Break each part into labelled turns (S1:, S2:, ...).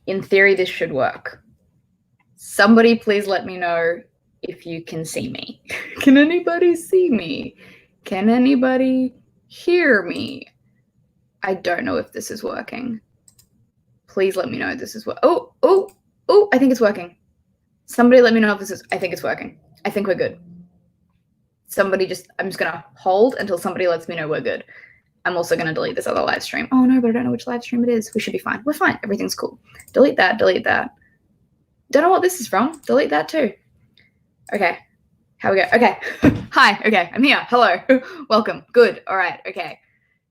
S1: In theory, this should work. Somebody please let me know if you can see me. Can anybody see me? Can anybody hear me? I don't know if this is working. Please let me know if this is working. Oh, I think it's working. Somebody let me know if this is, I think it's working. I think we're good. I'm just gonna hold until somebody lets me know we're good. I'm also gonna delete this other live stream. Oh no, but I don't know which live stream it is. We should be fine. We're fine. Everything's cool. Delete that, delete that. Don't know what this is from. Delete that too. Okay. How we go? Okay. Hi. Okay. I'm here. Hello. Welcome. Good. All right. Okay.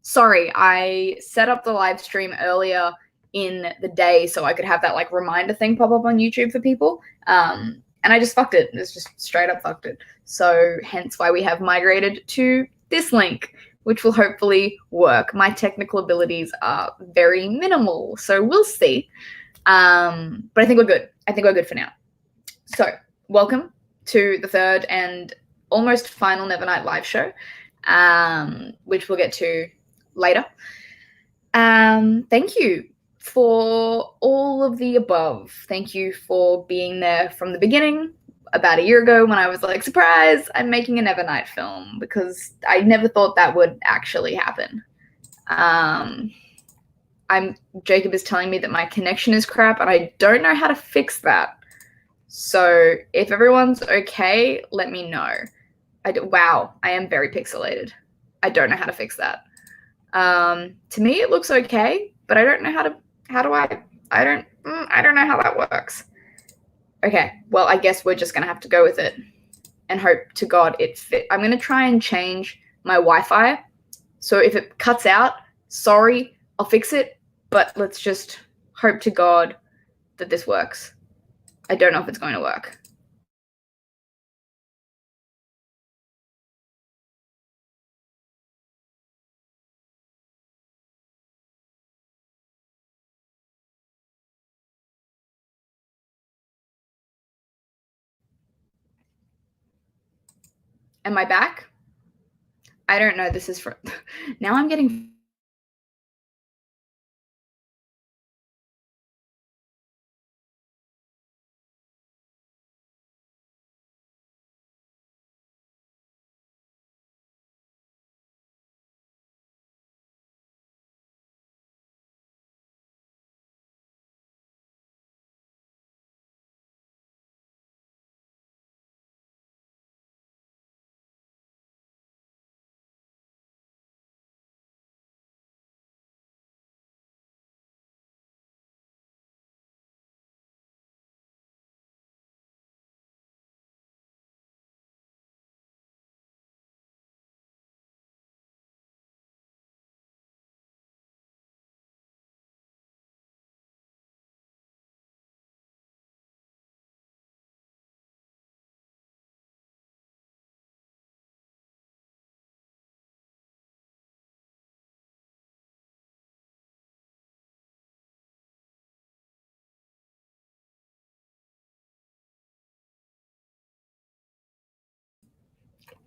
S1: Sorry. I set up the live stream earlier in the day so I could have that like reminder thing pop up on YouTube for people. And I just fucked it. It's just straight up fucked it. So hence why we have migrated to this link, which will hopefully work. My technical abilities are very minimal, so we'll see. But I think we're good. I think we're good for now. So welcome to the third and almost final Nevernight live show, which we'll get to later. Thank you for all of the above. Thank you for being there from the beginning, about a year ago when I was like, surprise, I'm making a Nevernight film, because I never thought that would actually happen. Jacob is telling me that my connection is crap and I don't know how to fix that. So if everyone's okay, let me know. Wow, I am very pixelated. I don't know how to fix that. To me, it looks okay, but I don't know I don't know how that works. Okay, well, I guess we're just gonna have to go with it and hope to God it fit. I'm gonna try and change my Wi-Fi. So if it cuts out, sorry, I'll fix it, but let's just hope to God that this works. I don't know if it's going to work. Am I back? I don't know. This is for now. I'm getting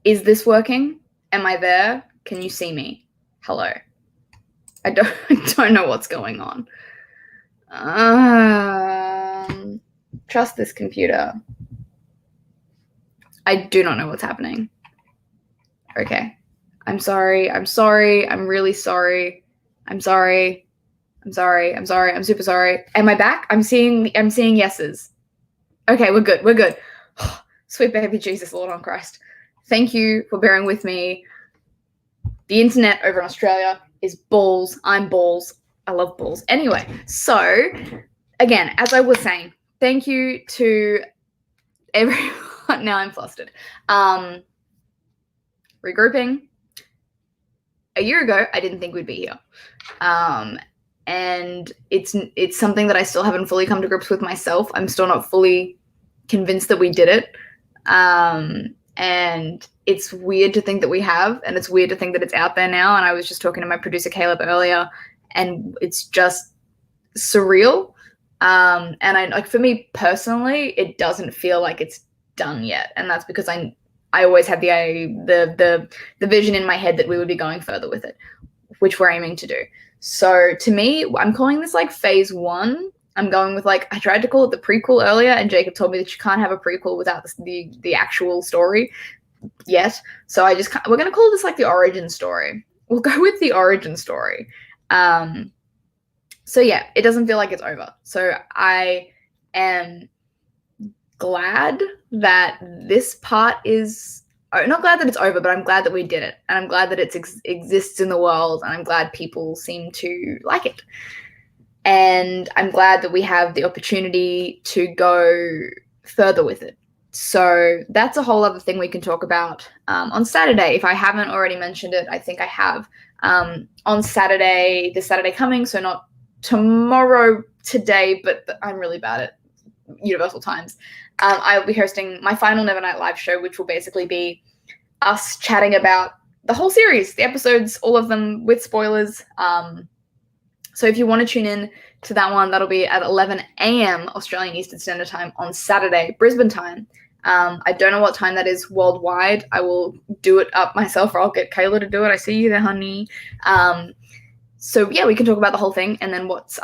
S1: Is this working? Am I there? Can you see me? Hello. I don't know what's going on. Trust this computer. I do not know what's happening. Okay. I'm sorry. I'm sorry. I'm really sorry. I'm sorry. I'm sorry. I'm sorry. I'm super sorry. Am I back? I'm seeing yeses. Okay, we're good. We're good. Sweet baby Jesus, Lord on Christ. Thank you for bearing with me. The internet over in Australia is balls. I'm balls. I love balls. Anyway, so again, as I was saying, thank you to everyone. Now I'm flustered. Regrouping. A year ago, I didn't think we'd be here. And it's something that I still haven't fully come to grips with myself. I'm still not fully convinced that we did it. And it's weird to think that we have, and it's weird to think that it's out there now. And I was just talking to my producer Caleb earlier, and it's just surreal. And I like, for me personally, it doesn't feel like it's done yet, and that's because I always had the vision in my head that we would be going further with it, which we're aiming to do. So to me, I'm calling this like phase 1 I'm going with, like, I tried to call it the prequel earlier, and Jacob told me that you can't have a prequel without the actual story yet. So we're going to call this, like, the origin story. We'll go with the origin story. So yeah, it doesn't feel like it's over. So I am glad that this part is, not glad that it's over, but I'm glad that we did it. And I'm glad that it exists in the world, and I'm glad people seem to like it. And I'm glad that we have the opportunity to go further with it. So that's a whole other thing we can talk about on Saturday. If I haven't already mentioned it, I think I have. On Saturday, this Saturday coming, so not tomorrow, today, but I'm really bad at universal times. I'll be hosting my final Nevernight live show, which will basically be us chatting about the whole series, the episodes, all of them with spoilers. So if you want to tune in to that one, that'll be at 11 a.m. Australian Eastern Standard Time on Saturday, Brisbane time. I don't know what time that is worldwide. I will do it up myself, or I'll get Kayla to do it. I see you there, honey. So yeah, we can talk about the whole thing, and then what's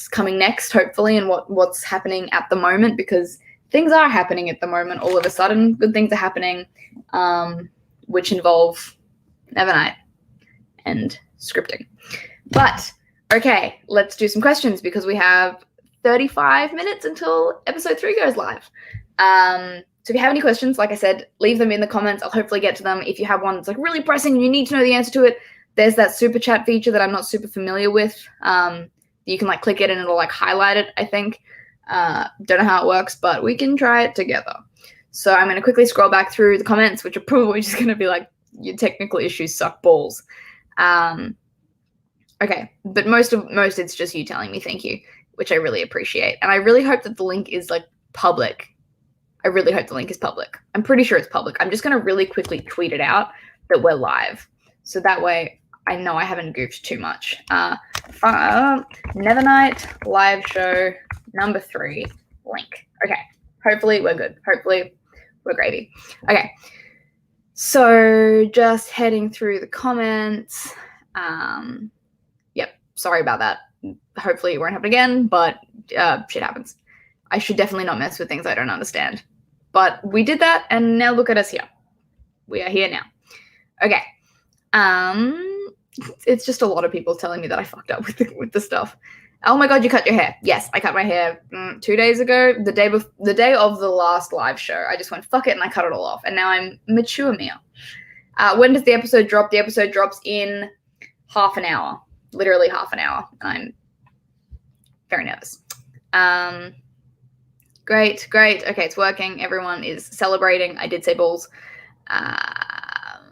S1: coming next, hopefully, and what's happening at the moment, because things are happening at the moment. All of a sudden, good things are happening, which involve Nevernight and scripting. But okay, let's do some questions, because we have 35 minutes until episode 3 goes live. So if you have any questions, like I said, leave them in the comments. I'll hopefully get to them. If you have one that's, like, really pressing and you need to know the answer to it, there's that super chat feature that I'm not super familiar with. You can, like, click it and it'll, like, highlight it, I think. Don't know how it works, but we can try it together. So I'm going to quickly scroll back through the comments, which are probably just going to be like, your technical issues suck balls. Okay, but most it's just you telling me thank you, which I really appreciate. And I really hope that the link is, like, public. I really hope the link is public. I'm pretty sure it's public. I'm just going to really quickly tweet it out that we're live. So that way I know I haven't goofed too much. Nevernight live show number 3 link. Okay, hopefully we're good. Hopefully we're gravy. Okay, so just heading through the comments. Yep, sorry about that. Hopefully it won't happen again, but shit happens. I should definitely not mess with things I don't understand. But we did that, and now look at us here. We are here now. Okay. It's just a lot of people telling me that I fucked up with the stuff. Oh my god, you cut your hair. Yes, I cut my hair 2 days ago, the day of the last live show. I just went, fuck it, and I cut it all off. And now I'm mature Mia. When does the episode drop? The episode drops in half an hour. Literally half an hour. I'm very nervous. Great. Okay, it's working. Everyone is celebrating. I did say balls.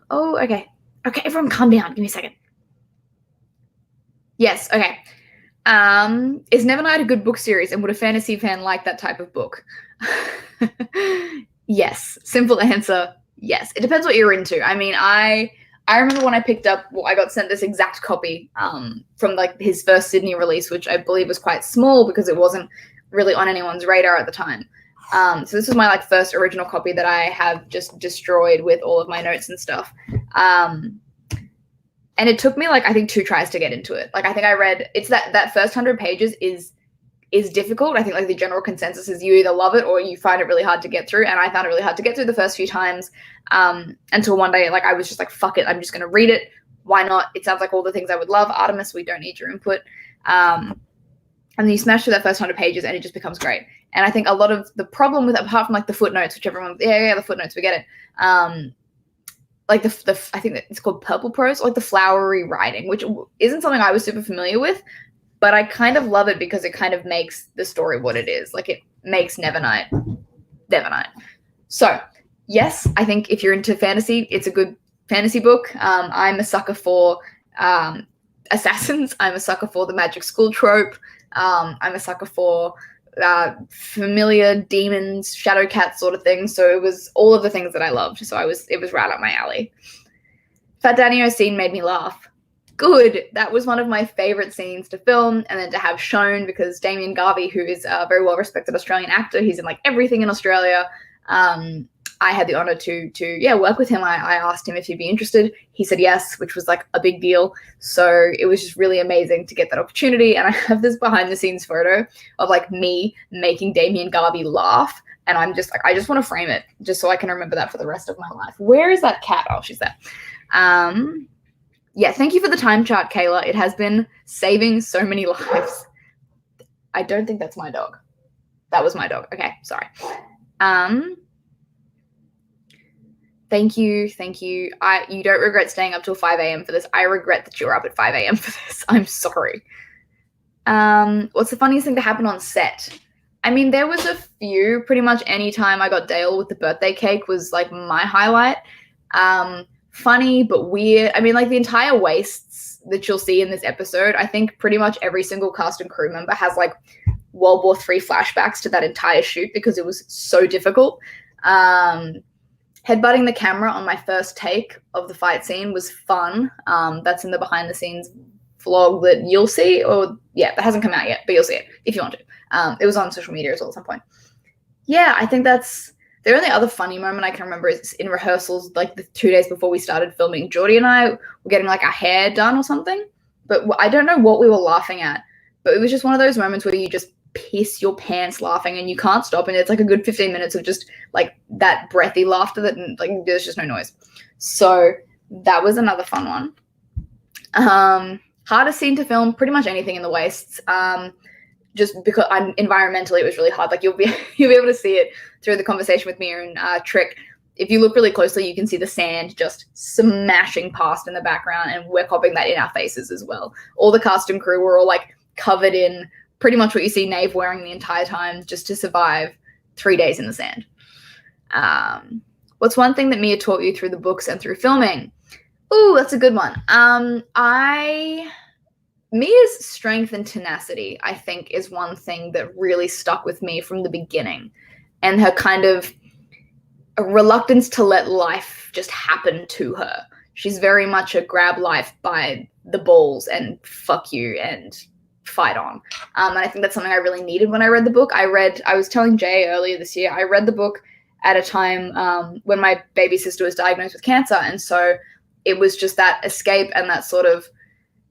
S1: Oh, okay. Okay, everyone calm down. Give me a second. Yes, okay. Is Nevernight a good book series, and would a fantasy fan like that type of book? Yes. Simple answer, yes. It depends what you're into. I mean, I remember when I picked up, I got sent this exact copy from, like, his first Sydney release, which I believe was quite small because it wasn't really on anyone's radar at the time. So this was my, like, first original copy that I have just destroyed with all of my notes and stuff. And it took me, like, I think 2 tries to get into it. Like, I think I read, it's that first 100 pages is difficult. I think, like, the general consensus is you either love it or you find it really hard to get through. And I found it really hard to get through the first few times until one day, like, I was just like, fuck it, I'm just going to read it. Why not? It sounds like all the things I would love. Artemis, we don't need your input. And then you smash through that first 100 pages and it just becomes great. And I think a lot of the problem with it, apart from, like, the footnotes, which everyone, yeah, the footnotes, we get it. Like I think that it's called purple prose, like the flowery writing, which isn't something I was super familiar with, but I kind of love it because it kind of makes the story what it is. Like, it makes Nevernight. So yes, I think if you're into fantasy, it's a good fantasy book. I'm a sucker for assassins. I'm a sucker for the magic school trope. I'm a sucker for familiar demons, shadow cats sort of thing. So it was all of the things that I loved. So it was right up my alley. Fat Danny's scene made me laugh. Good. That was one of my favorite scenes to film and then to have shown, because Damien Garvey, who is a very well-respected Australian actor, he's in, like, everything in Australia. I had the honor to work with him. I asked him if he'd be interested. He said yes, which was like a big deal. So it was just really amazing to get that opportunity. And I have this behind the scenes photo of like me making Damien Garvey laugh. And I'm just like, I just want to frame it just so I can remember that for the rest of my life. Where is that cat? Oh, she's there. Yeah, thank you for the time chart, Kayla. It has been saving so many lives. I don't think that's my dog. That was my dog. Okay, sorry. Thank you. You don't regret staying up till 5 a.m. for this. I regret that you're up at 5 a.m. for this. I'm sorry. What's the funniest thing to happen on set? I mean, there was a few. Pretty much any time I got Dale with the birthday cake was like my highlight. Funny but weird. I mean, like the entire wastes that you'll see in this episode, I think pretty much every single cast and crew member has like World War III flashbacks to that entire shoot because it was so difficult. Headbutting the camera on my first take of the fight scene was fun. That's in the behind the scenes vlog that you'll see, or yeah, that hasn't come out yet, but you'll see it if you want to. It was on social media as well at some point. Yeah, I think that's the only other funny moment I can remember is in rehearsals, like the 2 days before we started filming. Geordie and I were getting like our hair done or something, but I don't know what we were laughing at, but it was just one of those moments where you just piss your pants laughing and you can't stop, and it's like a good 15 minutes of just like that breathy laughter that like there's just no noise. So that was another fun one. Hardest scene to film, pretty much anything in the wastes. Just because environmentally it was really hard. Like you'll be able to see it through the conversation with me and Trick. If you look really closely, you can see the sand just smashing past in the background, and we're copying that in our faces as well. All the cast and crew were all like covered in pretty much what you see Nave wearing the entire time just to survive 3 days in the sand. What's one thing that Mia taught you through the books and through filming? Ooh, that's a good one. Mia's strength and tenacity, I think, is one thing that really stuck with me from the beginning. And her kind of a reluctance to let life just happen to her. She's very much a grab life by the balls and fuck you and fight on. And I think that's something I really needed when I read the book. I was telling Jay earlier this year, I read the book at a time when my baby sister was diagnosed with cancer. And so it was just that escape and that sort of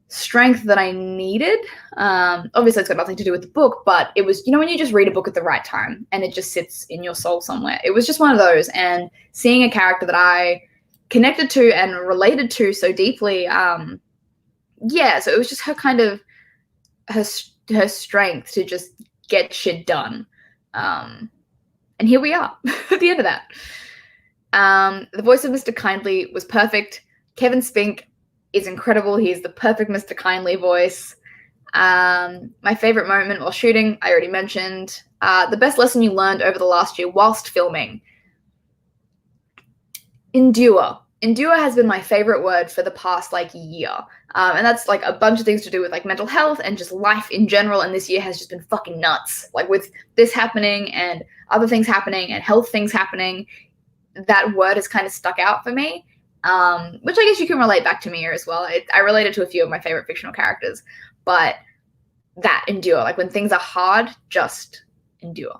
S1: strength that I needed. Obviously it's got nothing to do with the book, but it was, when you just read a book at the right time and it just sits in your soul somewhere. It was just one of those, and seeing a character that I connected to and related to so deeply. So it was just her kind of, her strength to just get shit done. And here we are at the end of that. The voice of Mr. Kindly was perfect. Kevin Spink is incredible. He is the perfect Mr. Kindly voice. My favorite moment while shooting, I already mentioned. The best lesson you learned over the last year whilst filming. Endure. Endure has been my favorite word for the past year. And that's like a bunch of things to do with like mental health and just life in general. And this year has just been fucking nuts. Like with this happening and other things happening and health things happening, that word has kind of stuck out for me. Which I guess you can relate back to Mia as well. I related to a few of my favorite fictional characters, but that endure, like when things are hard, just endure.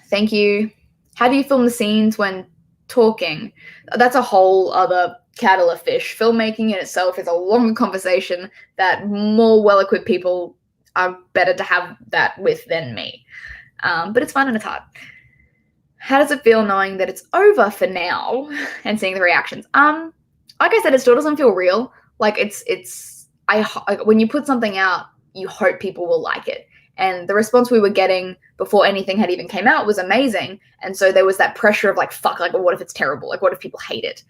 S1: Thank you. How do you film the scenes when talking? That's a whole other kettle of fish. Filmmaking in itself is a longer conversation that more well-equipped people are better to have that with than me. But it's fun and it's hard. How does it feel knowing that it's over for now and seeing the reactions? Like I said, it still doesn't feel real. Like when you put something out, you hope people will like it. And the response we were getting before anything had even came out was amazing. And so there was that pressure of fuck, well, what if it's terrible? Like, what if people hate it?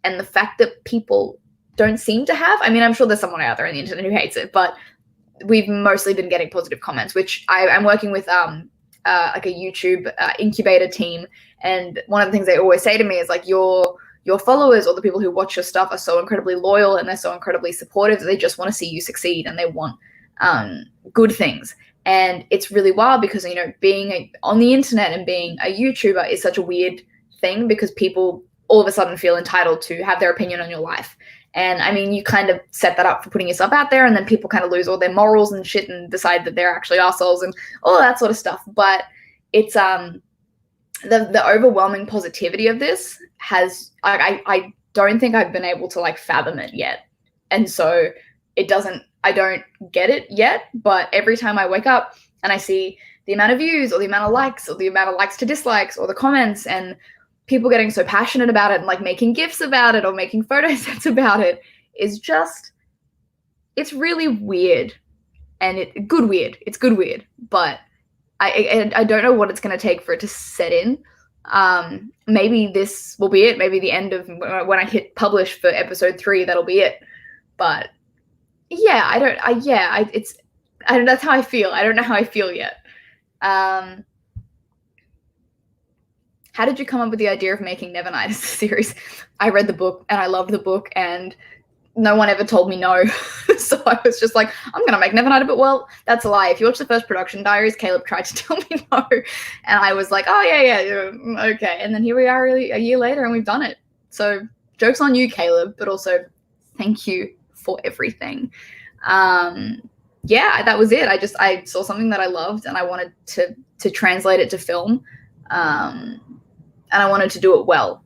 S1: And the fact that people don't seem to have, I mean, I'm sure there's someone out there on the internet who hates it, but we've mostly been getting positive comments, which I'm working with like a YouTube incubator team. And one of the things they always say to me is your followers or the people who watch your stuff are so incredibly loyal and they're so incredibly supportive that they just want to see you succeed and they want good things. And it's really wild because, being on the internet and being a YouTuber is such a weird thing because people all of a sudden feel entitled to have their opinion on your life. And I mean, you kind of set that up for putting yourself out there, and then people kind of lose all their morals and shit and decide that they're actually assholes and all of that sort of stuff. But it's the overwhelming positivity of this has, I don't think I've been able to like fathom it yet. And so I don't get it yet, but every time I wake up and I see the amount of views or the amount of likes or the amount of likes to dislikes or the comments and people getting so passionate about it and like making GIFs about it or making photo sets about it is just, it's really weird. And it's good weird, but I don't know what it's going to take for it to set in. Maybe this will be it. Maybe the end of when I hit publish for episode 3, that'll be it. But yeah, that's how I feel. I don't know how I feel yet. How did you come up with the idea of making Nevernight as a series? I read the book and I loved the book and no one ever told me no. So I was just like, I'm going to make Nevernight a bit. Well, that's a lie. If you watch the first production Diaries, Caleb tried to tell me no. And I was like, oh, yeah, okay. And then here we are really a year later and we've done it. So joke's on you, Caleb, but also thank you for everything. Yeah, that was it. I saw something that I loved and I wanted to translate it to film. And I wanted to do it well.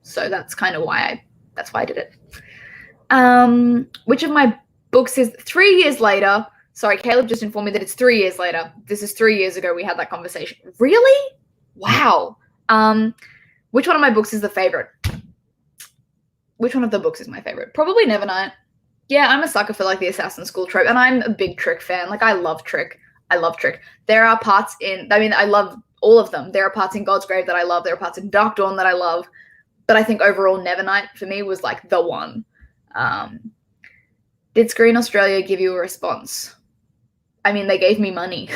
S1: So that's kind of why I did it. Which of my books is 3 years later? Sorry, Caleb just informed me that it's 3 years later. This is 3 years ago we had that conversation. Really? Wow. Which one of my books is the favorite? Which one of the books is my favorite? Probably Nevernight. Yeah, I'm a sucker for like the Assassin's School trope, and I'm a big Trick fan. Like I love Trick. There are parts I love all of them. There are parts in God's Grave that I love. There are parts in Dark Dawn that I love. But I think overall Nevernight for me was like the one. Did Screen Australia give you a response? I mean, they gave me money.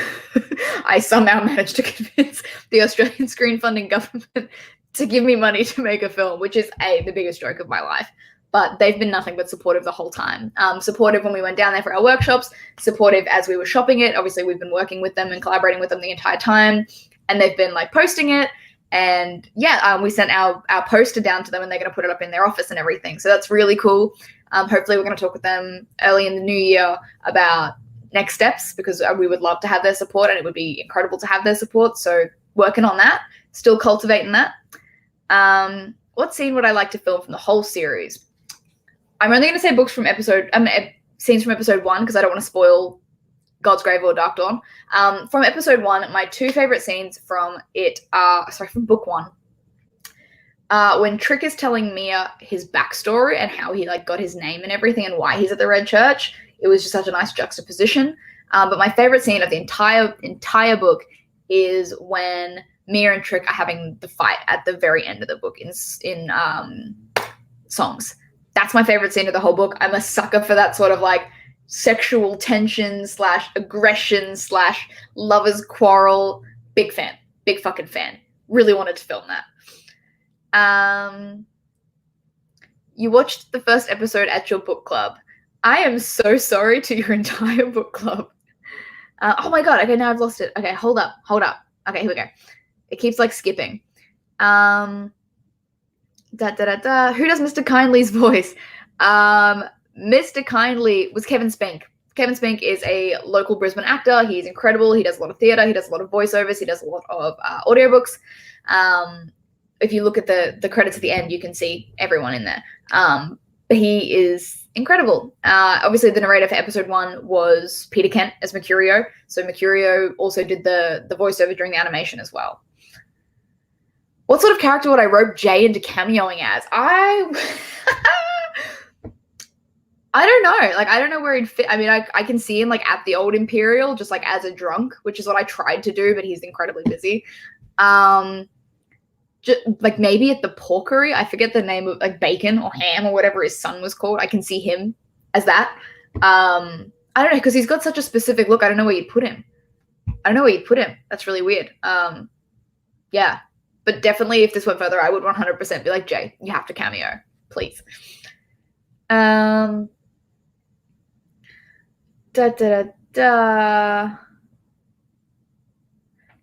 S1: I somehow managed to convince the Australian screen funding government to give me money to make a film, which is the biggest joke of my life. But they've been nothing but supportive the whole time. Supportive when we went down there for our workshops, supportive as we were shopping it. Obviously, we've been working with them and collaborating with them the entire time. And they've been like posting it. And yeah, we sent our poster down to them and they're going to put it up in their office and everything. So that's really cool. Hopefully we're going to talk with them early in the new year about next steps because we would love to have their support and it would be incredible to have their support. So working on that, still cultivating that. What scene would I like to film from the whole series? I'm only going to say scenes from episode 1 because I don't want to spoil God's Grave or Dark Dawn. From episode 1, my 2 favorite scenes from it are, from book 1. When Trick is telling Mia his backstory and how he like got his name and everything and why he's at the Red Church, it was just such a nice juxtaposition. But my favorite scene of the entire book is when Mia and Trick are having the fight at the very end of the book in songs. That's my favorite scene of the whole book. I'm a sucker for that sort of like sexual tension / aggression / lovers quarrel. Big fan. Big fucking fan. Really wanted to film that. You watched the first episode at your book club. I am so sorry to your entire book club. Oh my god. Okay, now I've lost it. Okay, hold up. Okay, here we go. It keeps like skipping. Who does Mr. Kindly's voice? Mr. Kindly was Kevin Spank. Kevin Spank is a local Brisbane actor. He's incredible. He does a lot of theatre. He does a lot of voiceovers. He does a lot of audiobooks. If you look at the credits at the end, you can see everyone in there. But he is incredible. Obviously, the narrator for episode 1 was Peter Kent as Mercurio. So Mercurio also did the voiceover during the animation as well. What sort of character would I rope Jay into cameoing as? I don't know. Like, I don't know where he'd fit. I mean, I can see him like at the old Imperial, just like as a drunk, which is what I tried to do, but he's incredibly busy. Just, like maybe at the porkery. I forget the name of like Bacon or Ham or whatever his son was called. I can see him as that. I don't know, because he's got such a specific look. I don't know where you'd put him. That's really weird. Yeah. But definitely if this went further, I would 100% be like, Jay, you have to cameo, please. When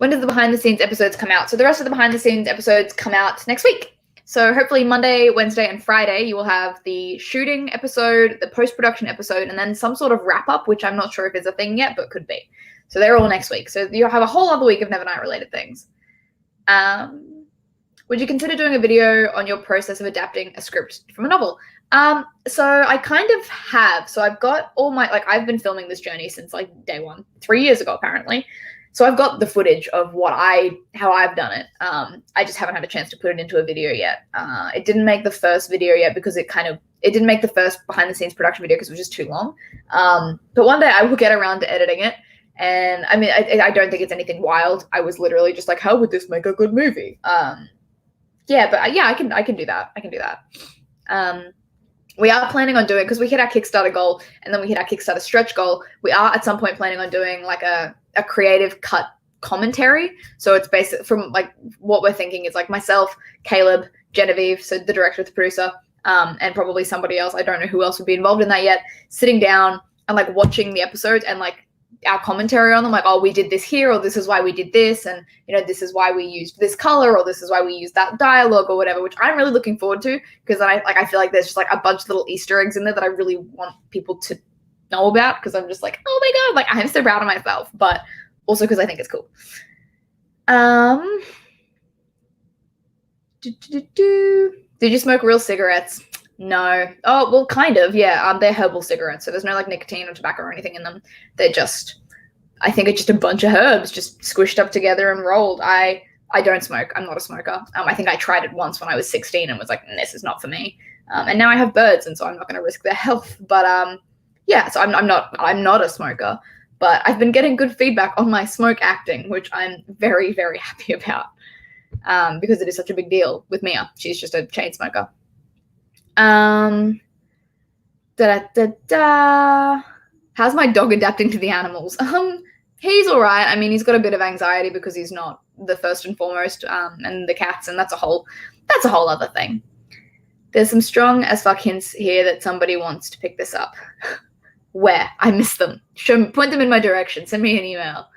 S1: does the behind the scenes episodes come out? So the rest of the behind the scenes episodes come out next week. So hopefully Monday, Wednesday, and Friday, you will have the shooting episode, the post-production episode, and then some sort of wrap-up, which I'm not sure if is a thing yet, but could be. So they're all next week. So you'll have a whole other week of Nevernight related things. Would you consider doing a video on your process of adapting a script from a novel? So I kind of have. So I've got all my, like, I've been filming this journey since like day one, 3 years ago, apparently. So I've got the footage of how I've done it. I just haven't had a chance to put it into a video yet. It didn't make the first video yet because it didn't make the first behind the scenes production video because it was just too long. But one day I will get around to editing it. And I mean, I don't think it's anything wild. I was literally just like, how would this make a good movie? Yeah, but yeah, I can do that. I can do that. We are planning on doing, because we hit our Kickstarter goal and then we hit our Kickstarter stretch goal, we are at some point planning on doing like a creative cut commentary. So it's basically from like what we're thinking is like myself, Caleb, Genevieve, so the director, the producer, and probably somebody else. I don't know who else would be involved in that yet. Sitting down and like watching the episodes and like our commentary on them, like, oh, we did this here, or this is why we did this, and you know, this is why we used this color, or this is why we used that dialogue or whatever, which I'm really looking forward to, because I feel like there's just like a bunch of little Easter eggs in there that I really want people to know about, because I'm just like, oh my god, like I'm so proud of myself, but also because I think it's cool. Did you smoke real cigarettes? No. Oh, well, kind of, yeah. They're herbal cigarettes, so there's no like nicotine or tobacco or anything in them. They're just, I think it's just a bunch of herbs just squished up together and rolled. I don't smoke. I'm not a smoker. I think I tried it once when I was 16 and was like, this is not for me. And now I have birds, and so I'm not going to risk their health. But yeah, so I'm not a smoker. But I've been getting good feedback on my smoke acting, which I'm very, very happy about, because it is such a big deal with Mia. She's just a chain smoker. How's my dog adapting to the animals? He's all right. I mean, he's got a bit of anxiety because he's not the first and foremost, and the cats, and that's a whole other thing. There's some strong as fuck hints here that somebody wants to pick this up. Where? I missed them. Point them in my direction. Send me an email.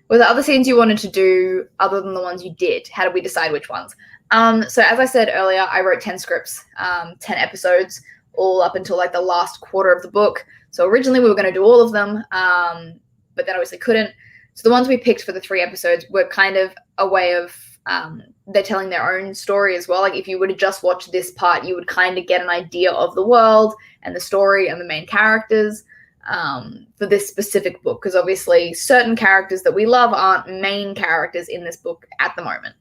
S1: Were there other scenes you wanted to do other than the ones you did? How did we decide which ones? So as I said earlier, I wrote 10 scripts, 10 episodes, all up until like the last quarter of the book. So originally we were going to do all of them, but then obviously couldn't. So the ones we picked for the 3 episodes were kind of a way of, they're telling their own story as well. Like if you were to just watch this part, you would kind of get an idea of the world and the story and the main characters for this specific book. Because obviously certain characters that we love aren't main characters in this book at the moment.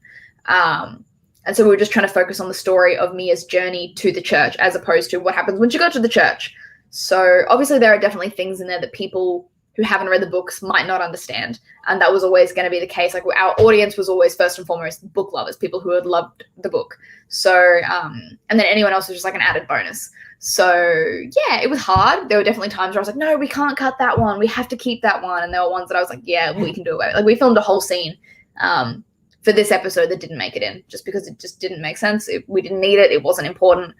S1: And so we were just trying to focus on the story of Mia's journey to the church as opposed to what happens when she got to the church. So obviously there are definitely things in there that people who haven't read the books might not understand. And that was always going to be the case. Like our audience was always first and foremost book lovers, people who had loved the book. So, and then anyone else was just like an added bonus. So yeah, it was hard. There were definitely times where I was like, no, we can't cut that one. We have to keep that one. And there were ones that I was like, yeah, we can do it. Like we filmed a whole scene, for this episode that didn't make it in just because it just didn't make sense. We didn't need it. It wasn't important.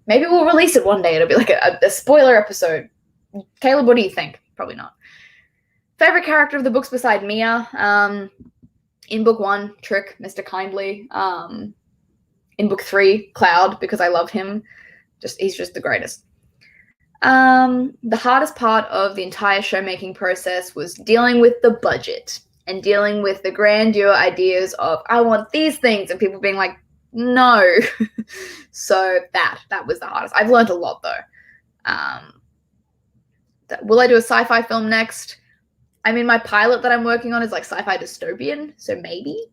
S1: Maybe we'll release it one day. It'll be like a spoiler episode. Caleb, what do you think? Probably not. Favorite character of the books beside Mia? In book 1, Trick, Mr. Kindly. In book 3, Cloud, because I love him. He's just the greatest. The hardest part of the entire show making process was dealing with the budget and dealing with the grandeur ideas of, I want these things, and people being like, no. So that was the hardest. I've learned a lot, though. Will I do a sci-fi film next? I mean, my pilot that I'm working on is like sci-fi dystopian, so maybe.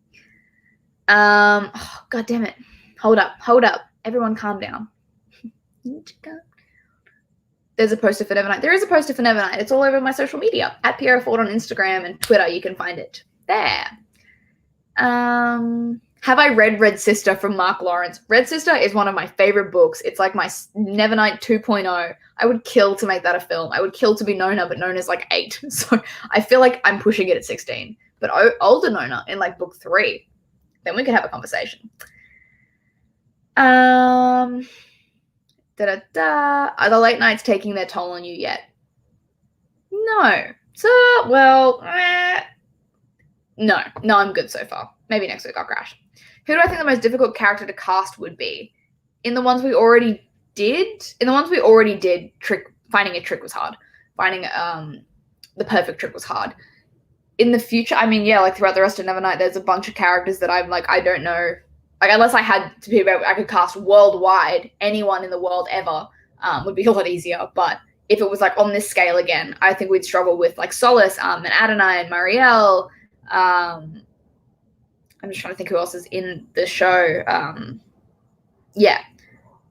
S1: Oh, God damn it. Hold up. Everyone calm down. There's a poster for Nevernight. There is a poster for Nevernight. It's all over my social media. At Piéra Forde on Instagram and Twitter. You can find it there. Have I read Red Sister from Mark Lawrence? Red Sister is one of my favorite books. It's like my Nevernight 2.0. I would kill to make that a film. I would kill to be Nona, but Nona's like 8. So I feel like I'm pushing it at 16. But older Nona in like book 3. Then we could have a conversation. Are the late nights taking their toll on you yet? No. So, well, no, I'm good so far. Maybe next week I'll crash. Who do I think the most difficult character to cast would be? In the ones we already did? Finding a trick was hard. Finding the perfect trick was hard. in the future, I mean, yeah, like throughout the rest of Nevernight, there's a bunch of characters that I'm like, I don't know. Like, unless I had to be, I could cast worldwide, anyone in the world ever, would be a lot easier. But if it was like on this scale again, I think we'd struggle with like Solace, and Adonai and Marielle. I'm just trying to think who else is in the show. Yeah,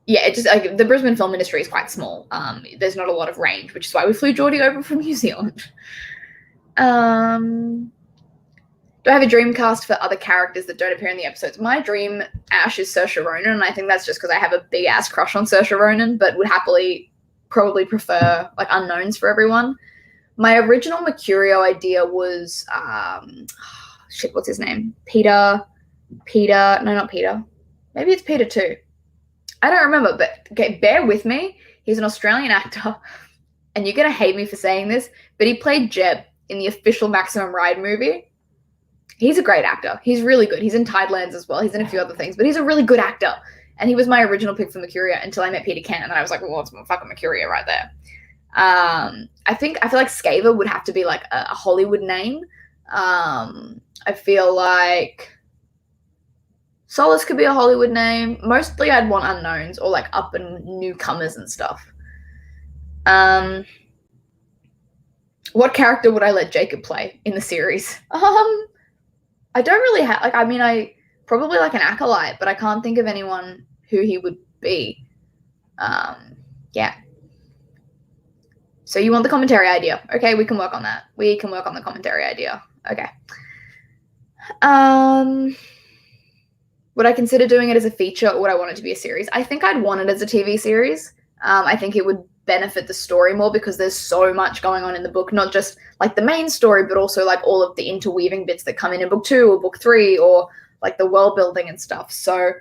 S1: it just like the Brisbane film industry is quite small. There's not a lot of range, which is why we flew Geordie over from New Zealand. Do I have a dream cast for other characters that don't appear in the episodes? My dream Ash is Saoirse Ronan, and I think that's just because I have a big ass crush on Saoirse Ronan, but would happily probably prefer like unknowns for everyone. My original Mercurio idea was shit, what's his name? Peter. No, not Peter. Maybe it's Peter too. I don't remember, but okay, bear with me. He's an Australian actor, and you're gonna hate me for saying this, but he played Jeb in the official Maximum Ride movie. He's a great actor. He's really good. He's in Tidelands as well. He's in a few other things, but he's a really good actor. And he was my original pick for Mercurio until I met Peter Kent, and then I was like, well, it's fucking Mercurio right there. I feel like Skaver would have to be like a Hollywood name. I feel like Solace could be a Hollywood name. Mostly I'd want unknowns or like up and newcomers and stuff. What character would I let Jacob play in the series? I don't really have, like, I mean, I probably like an acolyte, but I can't think of anyone who he would be. Yeah. So you want the commentary idea. Okay, we can work on that. We can work on the commentary idea. Okay. Would I consider doing it as a feature, or would I want it to be a series? I think I'd want it as a TV series. I think it would benefit the story more because there's so much going on in the book, not just like the main story, but also like all of the interweaving bits that come in book 2 or book 3, or like the world building and stuff. So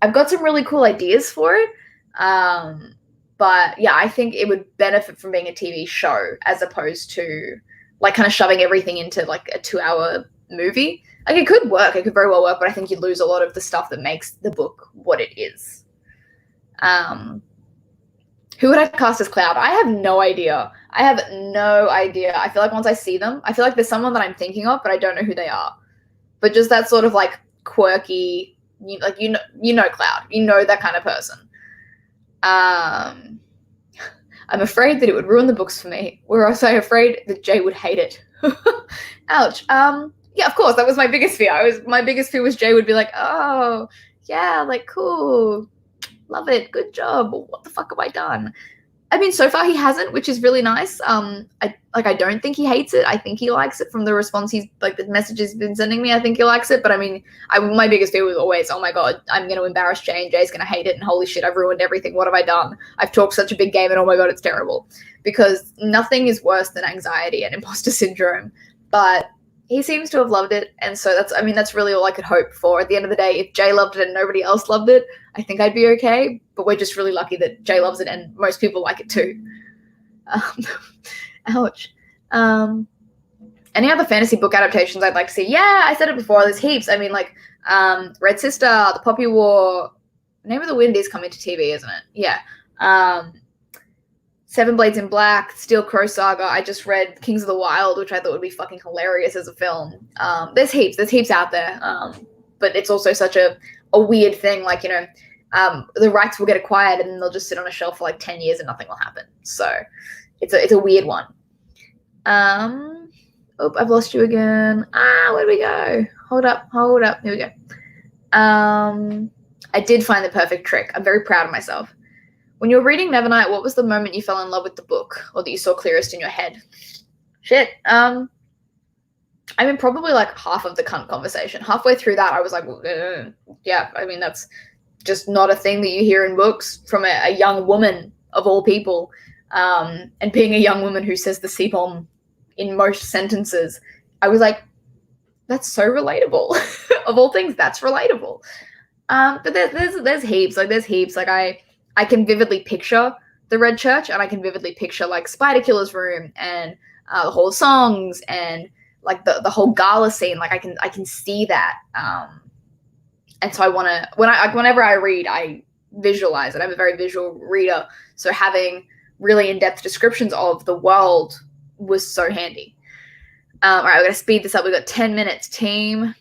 S1: I've got some really cool ideas for it. But yeah, I think it would benefit from being a TV show as opposed to like kind of shoving everything into like a 2-hour movie. Like it could work, it could very well work, but I think you'd lose a lot of the stuff that makes the book what it is. Who would I cast as Cloud? I have no idea. I feel like once I see them, I feel like there's someone that I'm thinking of, but I don't know who they are. But just that sort of like quirky, you know Cloud. You know that kind of person. I'm afraid that it would ruin the books for me. We're also afraid that Jay would hate it. Ouch. Yeah, of course, that was my biggest fear. My biggest fear was Jay would be like, oh, yeah, like, cool. Love it. Good job. What the fuck have I done? I mean, so far he hasn't, which is really nice. I don't think he hates it. I think he likes it from the response the messages he's been sending me. I think he likes it. But I mean, my biggest fear was always, oh my God, I'm going to embarrass Jay and Jay's going to hate it. And holy shit, I've ruined everything. What have I done? I've talked such a big game and oh my God, it's terrible. Because nothing is worse than anxiety and imposter syndrome. But he seems to have loved it, and so that's really all I could hope for. At the end of the day, if Jay loved it and nobody else loved it, I think I'd be okay, but we're just really lucky that Jay loves it and most people like it too. Ouch. Any other fantasy book adaptations I'd like to see? Yeah, I said it before, there's heaps. I mean, like, Red Sister, The Poppy War, Name of the Wind is coming to TV, isn't it? Yeah. Seven Blades in Black, Steel Crow Saga. I just read Kings of the Wild, which I thought would be fucking hilarious as a film. There's heaps out there. But it's also such a weird thing. Like, the rights will get acquired and then they'll just sit on a shelf for like 10 years and nothing will happen. So it's a weird one. Oh, I've lost you again. Where do we go? Hold up. Here we go. I did find the perfect trick. I'm very proud of myself. When you were reading Nevernight, what was the moment you fell in love with the book or that you saw clearest in your head? Shit. I mean, probably like half of the cunt conversation. Halfway through that, I was like, yeah, I mean, that's just not a thing that you hear in books from a young woman of all people. And being a young woman who says the C-bomb in most sentences, I was like, that's so relatable. Of all things, that's relatable. But there's heaps. Like I can vividly picture the Red Church, and I can vividly picture like Spider Killer's room and the whole songs and like the whole gala scene. Like I can see that. And so I want to, whenever I read, I visualize it. I'm a very visual reader. So having really in-depth descriptions of the world was so handy. All right, we're going to speed this up. We've got 10 minutes, team.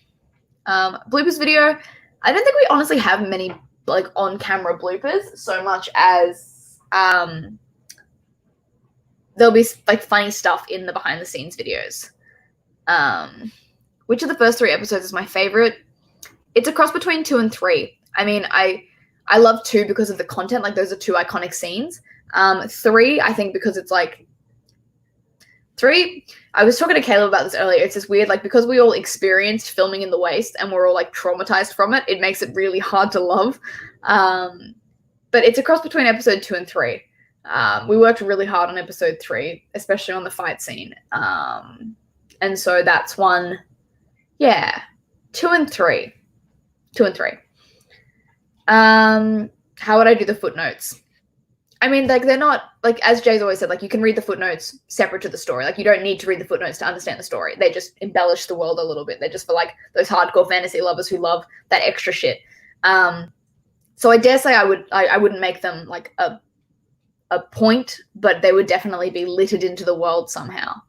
S1: Bloopers video. I don't think we honestly have many like on-camera bloopers so much as there'll be like funny stuff in the behind-the-scenes videos. Which of the first 3 episodes is my favorite? It's a cross between 2 and 3. I mean, I love 2 because of the content. Like, those are 2 iconic scenes. 3, I think, because it's like 3, I was talking to Caleb about this earlier. It's just weird, like, because we all experienced filming in the waste and we're all like traumatized from it, it makes it really hard to love. But it's a cross between episode 2 and 3. We worked really hard on episode 3, especially on the fight scene. And so that's one, yeah, 2 and 3. 2 and 3. How would I do the footnotes? I mean, like, they're not, like, as Jay's always said, like, you can read the footnotes separate to the story. Like, you don't need to read the footnotes to understand the story. They just embellish the world a little bit. They're just for, like, those hardcore fantasy lovers who love that extra shit. So I dare say I wouldn't make them, like, a point, but they would definitely be littered into the world somehow.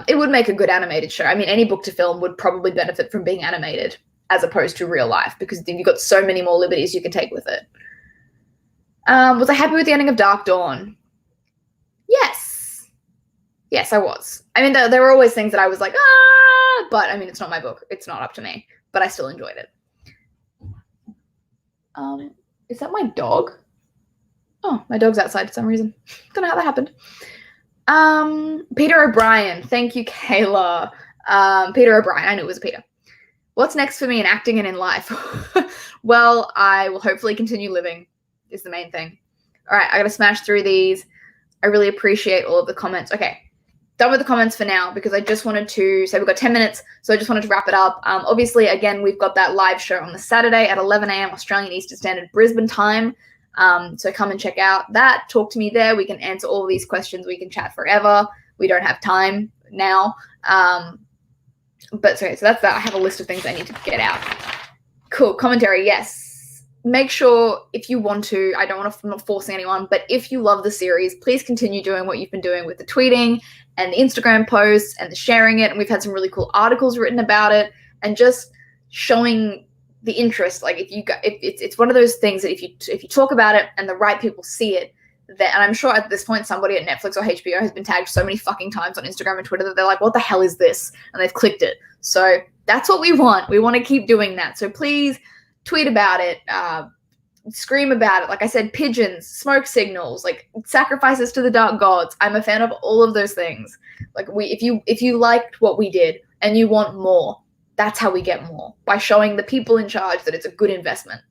S1: It would make a good animated show. I mean, any book to film would probably benefit from being animated as opposed to real life, because you've got so many more liberties you can take with it. Was I happy with the ending of Dark Dawn? Yes. Yes, I was. I mean, there were always things that I was like, but I mean, it's not my book. It's not up to me, but I still enjoyed it. Is that my dog? Oh, my dog's outside for some reason. Don't know how that happened. Peter O'Brien. Thank you, Kayla. Peter O'Brien. I knew it was a Peter. What's next for me in acting and in life? Well, I will hopefully continue living is the main thing. All right, I got to smash through these. I really appreciate all of the comments. Okay, done with the comments for now because I just wanted to say we've got 10 minutes, so I just wanted to wrap it up. Obviously, again, we've got that live show on the Saturday at 11 a.m. Australian Eastern Standard Brisbane time. So come and check out that. Talk to me there. We can answer all of these questions. We can chat forever. We don't have time now. But sorry, so that's that. I have a list of things I need to get out. Cool. Commentary, yes. Make sure if you want to, I'm not forcing anyone, but if you love the series, please continue doing what you've been doing with the tweeting and the Instagram posts and the sharing it. And we've had some really cool articles written about it and just showing the interest. Like it's one of those things that if you talk about it and the right people see it, that, and I'm sure at this point somebody at Netflix or HBO has been tagged so many fucking times on Instagram and Twitter that they're like, what the hell is this? And they've clicked it. So that's what we want. We want to keep doing that. So please tweet about it, scream about it. Like I said, pigeons, smoke signals, like sacrifices to the dark gods. I'm a fan of all of those things. Like if you liked what we did and you want more, that's how we get more, by showing the people in charge that it's a good investment.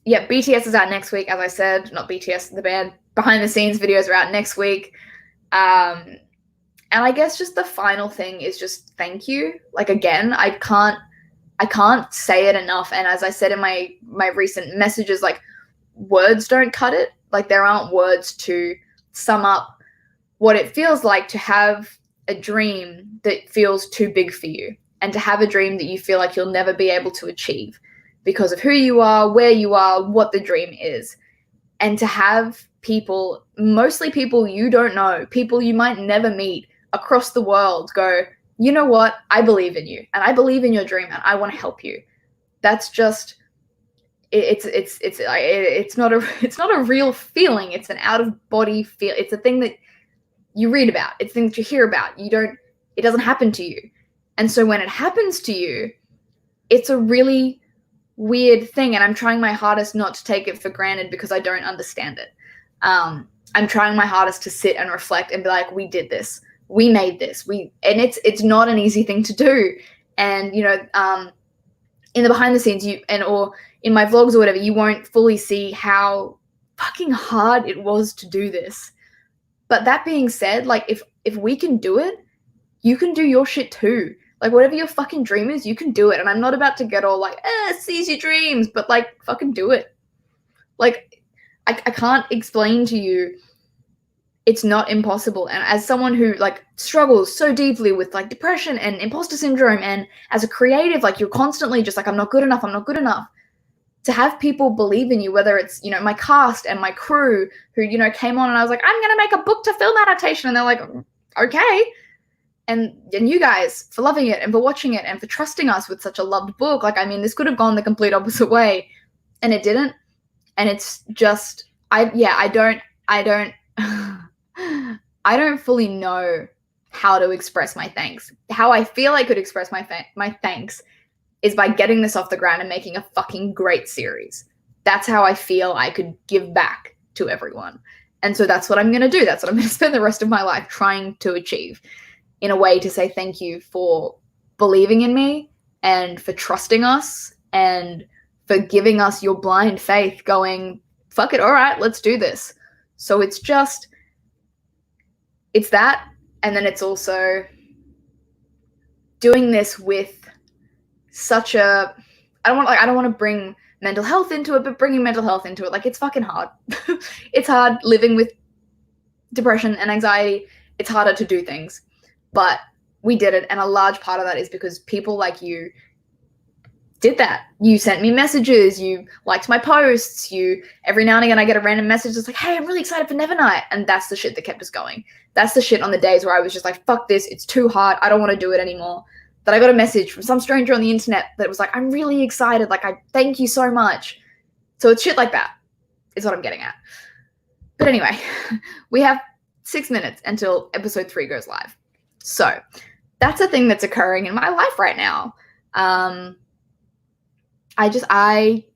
S1: Yeah, BTS is out next week, as I said. Not BTS, the band. Behind the scenes videos are out next week. And I guess just the final thing is just thank you. Like, again, I can't say it enough. And as I said in my recent messages, like, words don't cut it. Like, there aren't words to sum up what it feels like to have a dream that feels too big for you, and to have a dream that you feel like you'll never be able to achieve because of who you are, where you are, what the dream is. And to have people, mostly people you don't know, people you might never meet across the world, go, you know what? I believe in you, and I believe in your dream, and I want to help you. That's just, it's not a real feeling. It's an out of body feel. It's a thing that you read about. It's things that you hear about. It doesn't happen to you. And so when it happens to you, it's a really weird thing. And I'm trying my hardest not to take it for granted because I don't understand it. I'm trying my hardest to sit and reflect and be like, we did this. We made this. And it's not an easy thing to do. And, in the behind the scenes, or in my vlogs or whatever, you won't fully see how fucking hard it was to do this. But that being said, like, if we can do it, you can do your shit too. Like, whatever your fucking dream is, you can do it. And I'm not about to get all like, seize your dreams, but like, fucking do it. Like, I can't explain to you, it's not impossible. And as someone who like struggles so deeply with like depression and imposter syndrome, and as a creative, like, you're constantly just like, I'm not good enough. To have people believe in you, whether it's, my cast and my crew who, came on and I was like, I'm going to make a book to film adaptation. And they're like, okay. And you guys for loving it and for watching it and for trusting us with such a loved book. Like, I mean, this could have gone the complete opposite way, and it didn't. And it's just, I don't I don't fully know how to express my thanks. How I feel I could express my thanks is by getting this off the ground and making a fucking great series. That's how I feel I could give back to everyone. And so that's what I'm going to do. That's what I'm going to spend the rest of my life trying to achieve, in a way to say thank you for believing in me and for trusting us and for giving us your blind faith, going, fuck it, all right, let's do this. So it's that, and then it's also doing this with such a, I don't want to bring mental health into it, but bringing mental health into it, like, it's fucking hard. It's hard living with depression and anxiety. It's harder to do things, but we did it, and a large part of that is because people like you did that. You sent me messages, you liked my posts, you, every now and again I get a random message that's like, hey, I'm really excited for Nevernight, and that's the shit that kept us going. That's the shit on the days where I was just like, fuck this, it's too hard, I don't want to do it anymore, that I got a message from some stranger on the internet that was like, I'm really excited, like, I thank you so much. So it's shit like that is what I'm getting at. But anyway, we have 6 minutes until episode 3 goes live. So that's a thing that's occurring in my life right now. I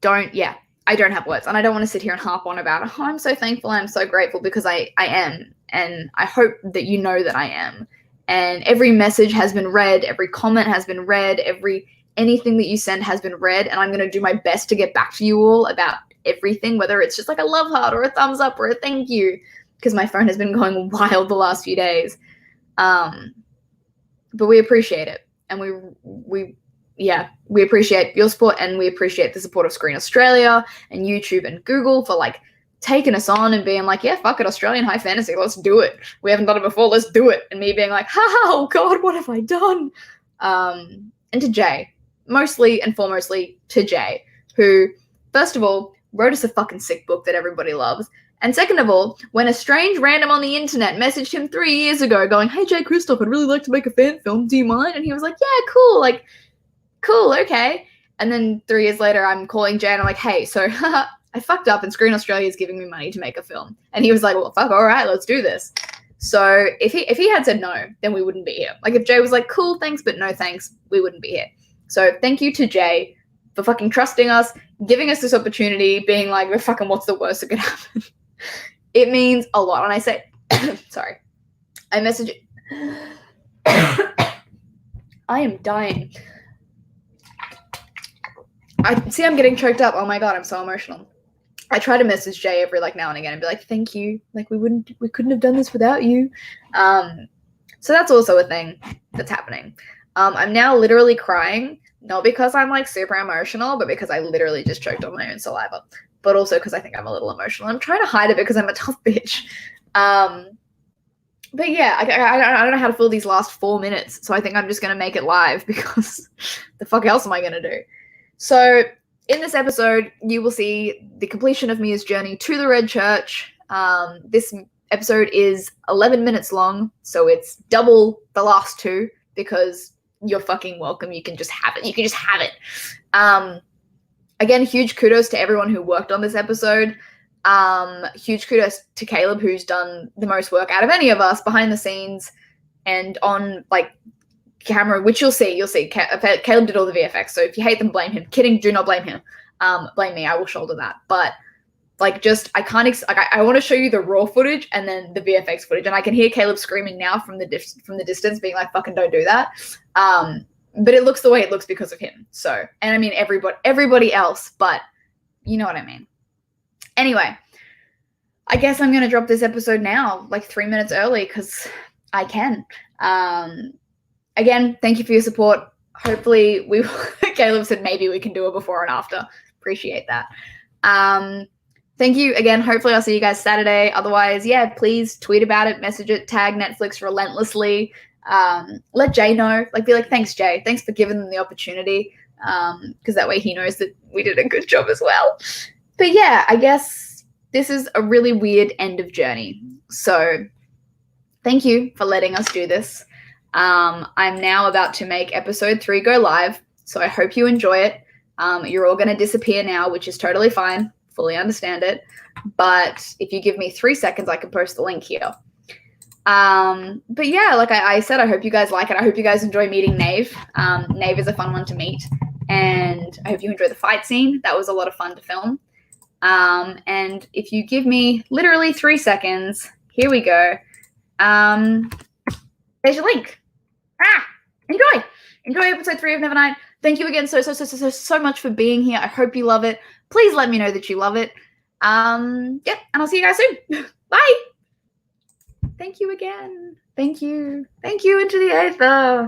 S1: don't have words, and I don't want to sit here and harp on about, oh, I'm so thankful, I'm so grateful, because I am, and I hope that you know that I am. And every message has been read, every comment has been read, anything that you send has been read, and I'm going to do my best to get back to you all about everything, whether it's just like a love heart or a thumbs up or a thank you, because my phone has been going wild the last few days. But we appreciate it, and we appreciate your support, and we appreciate the support of Screen Australia and YouTube and Google for, like, taking us on and being like, yeah, fuck it, Australian high fantasy, let's do it. We haven't done it before, let's do it. And me being like, oh God, what have I done? And to Jay, mostly and foremostly to Jay, who, first of all, wrote us a fucking sick book that everybody loves. And second of all, when a strange random on the internet messaged him 3 years ago going, hey, Jay Kristofff, I'd really like to make a fan film, do you mind? And he was like, yeah, cool, like, cool, okay. And then 3 years later, I'm calling Jay and I'm like, hey, so I fucked up and Screen Australia is giving me money to make a film. And he was like, well, fuck, all right, let's do this. So if he had said no, then we wouldn't be here. Like, if Jay was like, cool, thanks, but no thanks, we wouldn't be here. So thank you to Jay for fucking trusting us, giving us this opportunity, being like, well, fucking what's the worst that could happen? It means a lot. And I say, sorry, I message it. I am dying. I'm getting choked up. Oh my God, I'm so emotional. I try to message Jay every now and again and be like, thank you. Like, we couldn't have done this without you. So that's also a thing that's happening. I'm now literally crying, not because I'm like super emotional, but because I literally just choked on my own saliva, but also because I think I'm a little emotional. I'm trying to hide it because I'm a tough bitch. But yeah, I don't know how to fill these last 4 minutes. So I think I'm just going to make it live, because the fuck else am I going to do? So in this episode, you will see the completion of Mia's journey to the Red Church. This episode is 11 minutes long, so it's double the last 2, because you're fucking welcome. You can just have it. You can just have it. Again, huge kudos to everyone who worked on this episode. Huge kudos to Caleb, who's done the most work out of any of us behind the scenes and on, like, camera, which you'll see. Caleb did all the VFX, so if you hate them, blame him. Kidding, do not blame him. Blame me, I will shoulder that. But, like, just, I want to show you the raw footage and then the VFX footage, and I can hear Caleb screaming now from the distance, being like, fucking don't do that. But it looks the way it looks because of him. So, and I mean everybody else, but you know what I mean. Anyway, I guess I'm going to drop this episode now, like 3 minutes early, because I can. Again, thank you for your support. Hopefully Caleb said maybe we can do a before and after. Appreciate that. Thank you again. Hopefully I'll see you guys Saturday. Otherwise, yeah, please tweet about it, message it, tag Netflix relentlessly. Let Jay know. Like, be like, thanks, Jay. Thanks for giving them the opportunity. Because that way he knows that we did a good job as well. But yeah, I guess this is a really weird end of journey. So thank you for letting us do this. I'm now about to make episode 3 go live, so I hope you enjoy it. You're all going to disappear now, which is totally fine. Fully understand it. But if you give me 3 seconds, I can post the link here. But yeah, like I said, I hope you guys like it. I hope you guys enjoy meeting Nave. Nave is a fun one to meet. And I hope you enjoy the fight scene. That was a lot of fun to film. And if you give me literally 3 seconds, here we go. There's your link. Enjoy episode 3 of Nevernight. Thank you again so much for being here. I hope you love it. Please let me know that you love it. Yeah, and I'll see you guys soon. Bye. Thank you again. Thank you into the ether.